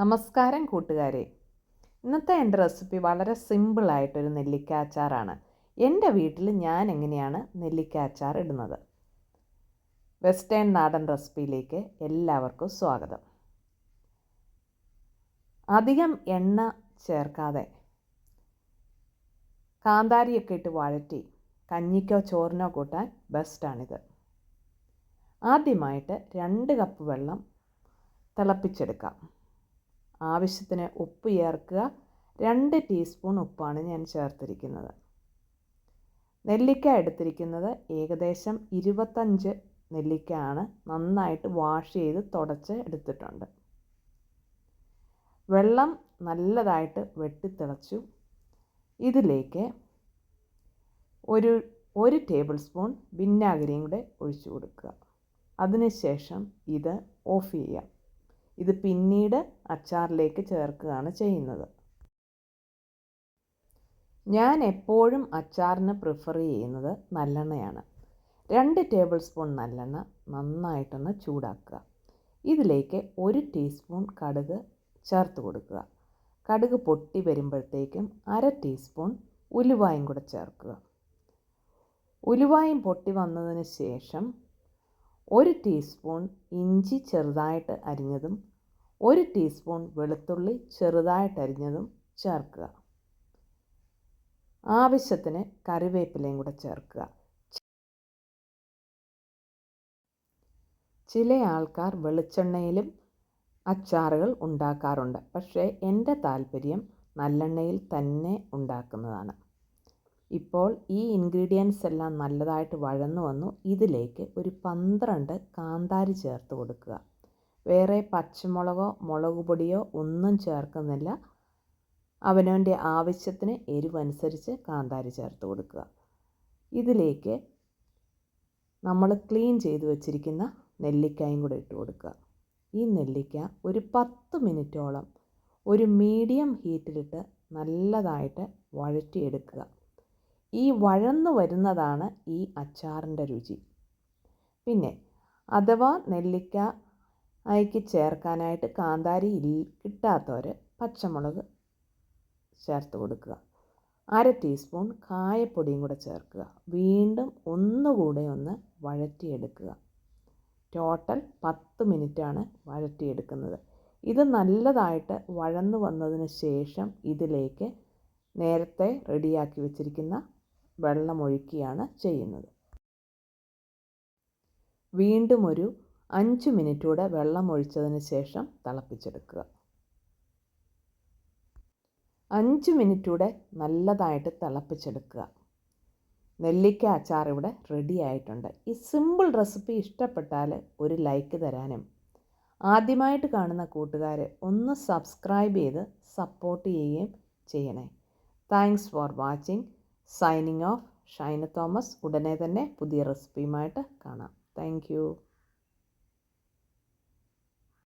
നമസ്കാരം കൂട്ടുകാരെ. ഇന്നത്തെ എൻ്റെ റെസിപ്പി വളരെ സിമ്പിളായിട്ടൊരു നെല്ലിക്ക അച്ചാറാണ്. എൻ്റെ വീട്ടിൽ ഞാൻ എങ്ങനെയാണ് നെല്ലിക്ക അച്ചാർ ഇടുന്നത്. വെസ്റ്റേൺ നാടൻ റെസിപ്പിയിലേക്ക് എല്ലാവർക്കും സ്വാഗതം. അധികം എണ്ണ ചേർക്കാതെ കാന്താരിയൊക്കെ ഇട്ട് വഴറ്റി കഞ്ഞിക്കോ ചോറിനോ കൂട്ടാൻ ബെസ്റ്റാണിത്. ആദ്യമായിട്ട് 2 കപ്പ് വെള്ളം തിളപ്പിച്ചെടുക്കാം. ആവശ്യത്തിന് ഉപ്പ് ചേർക്കുക. 2 ടീസ്പൂൺ ഉപ്പാണ് ഞാൻ ചേർത്തിരിക്കുന്നത്. നെല്ലിക്ക എടുത്തിരിക്കുന്നത് ഏകദേശം 25 നെല്ലിക്കയാണ്. നന്നായിട്ട് വാഷ് ചെയ്ത് തുടച്ച് എടുത്തിട്ടുണ്ട്. വെള്ളം നല്ലതായിട്ട് വെട്ടിത്തിളച്ചു. ഇതിലേക്ക് ഒരു ടേബിൾ സ്പൂൺ വിനാഗിരിയും കൂടെ ഒഴിച്ചു കൊടുക്കുക. അതിനുശേഷം ഇത് ഓഫ് ചെയ്യാം. ഇത് പിന്നീട് അച്ചാറിലേക്ക് ചേർക്കുകയാണ് ചെയ്യുന്നത്. ഞാൻ എപ്പോഴും അച്ചാറിന് പ്രിഫർ ചെയ്യുന്നത് നല്ലെണ്ണയാണ്. 2 ടേബിൾ സ്പൂൺ നല്ലെണ്ണ നന്നായിട്ടൊന്ന് ചൂടാക്കുക. ഇതിലേക്ക് 1 ടീസ്പൂൺ കടുക് ചേർത്ത് കൊടുക്കുക. കടുക് പൊട്ടി വരുമ്പോഴത്തേക്കും 1/2 ടീസ്പൂൺ ഉലുവായും കൂടെ ചേർക്കുക. ഉലുവായും പൊട്ടി വന്നതിന് ശേഷം 1 ടീസ്പൂൺ ഇഞ്ചി ചെറുതായിട്ട് അരിഞ്ഞതും 1 ടീസ്പൂൺ വെളുത്തുള്ളി ചെറുതായിട്ട് അരിഞ്ഞതും ചേർക്കുക. ആവശ്യത്തിന് കറിവേപ്പിലയും കൂടെ ചേർക്കുക. ചില ആൾക്കാർ വെളിച്ചെണ്ണയിലും അച്ചാറുകൾ ഉണ്ടാക്കാറുണ്ട്. പക്ഷേ എൻ്റെ താല്പര്യം നല്ലെണ്ണയിൽ തന്നെ ഉണ്ടാക്കുന്നതാണ്. ഇപ്പോൾ ഈ ഇൻഗ്രീഡിയൻസ് എല്ലാം നല്ലതായിട്ട് വഴന്നു വന്നു. ഇതിലേക്ക് ഒരു 12 കാന്താരി ചേർത്ത് കൊടുക്കുക. വേറെ പച്ചമുളകോ മുളക് പൊടിയോ ഒന്നും ചേർക്കുന്നില്ല. അവനവൻ്റെ ആവശ്യത്തിന് എരിവനുസരിച്ച് കാന്താരി ചേർത്ത് കൊടുക്കുക. ഇതിലേക്ക് നമ്മൾ ക്ലീൻ ചെയ്ത് വെച്ചിരിക്കുന്ന നെല്ലിക്കായും കൂടെ ഇട്ട് കൊടുക്കുക. ഈ നെല്ലിക്ക ഒരു 10 മിനിറ്റോളം ഒരു മീഡിയം ഹീറ്റിലിട്ട് നല്ലതായിട്ട് വഴറ്റിയെടുക്കുക. ഈ വഴന്നു വരുന്നതാണ് ഈ അച്ചാറിൻ്റെ രുചി. പിന്നെ അഥവാ നെല്ലിക്ക അതിലേക്ക് ചേർക്കാനായിട്ട് കാന്താരി കിട്ടാത്തവർ പച്ചമുളക് ചേർത്ത് കൊടുക്കുക. 1/2 ടീസ്പൂൺ കായപ്പൊടിയും കൂടെ ചേർക്കുക. വീണ്ടും ഒന്നുകൂടെ ഒന്ന് വഴറ്റിയെടുക്കുക. ടോട്ടൽ 10 മിനിറ്റാണ് വഴറ്റിയെടുക്കുന്നത്. ഇത് നല്ലതായിട്ട് വഴന്നു വന്നതിന് ശേഷം ഇതിലേക്ക് നേരത്തെ റെഡിയാക്കി വെച്ചിരിക്കുന്ന വെള്ളം ഒഴിക്കുകയാണ് ചെയ്യുന്നത്. വീണ്ടും ഒരു 5 മിനിറ്റ് കൂടെ വെള്ളം ഒഴിച്ചതിന് ശേഷം തിളപ്പിച്ചെടുക്കുക. 5 മിനിറ്റ് കൂടെ നല്ലതായിട്ട് തിളപ്പിച്ചെടുക്കുക. നെല്ലിക്ക അച്ചാർ ഇവിടെ റെഡി ആയിട്ടുണ്ട്. ഈ സിമ്പിൾ റെസിപ്പി ഇഷ്ടപ്പെട്ടാൽ ഒരു ലൈക്ക് തരാനും ആദ്യമായിട്ട് കാണുന്ന കൂട്ടുകാർ ഒന്ന് സബ്സ്ക്രൈബ് ചെയ്ത് സപ്പോർട്ട് ചെയ്യുകയും ചെയ്യണേ. Thanks for watching. Signing off. Shaina Thomas. ഉടനെ തന്നെ പുതിയ റെസിപ്പിയുമായിട്ട് കാണാം. Thank you.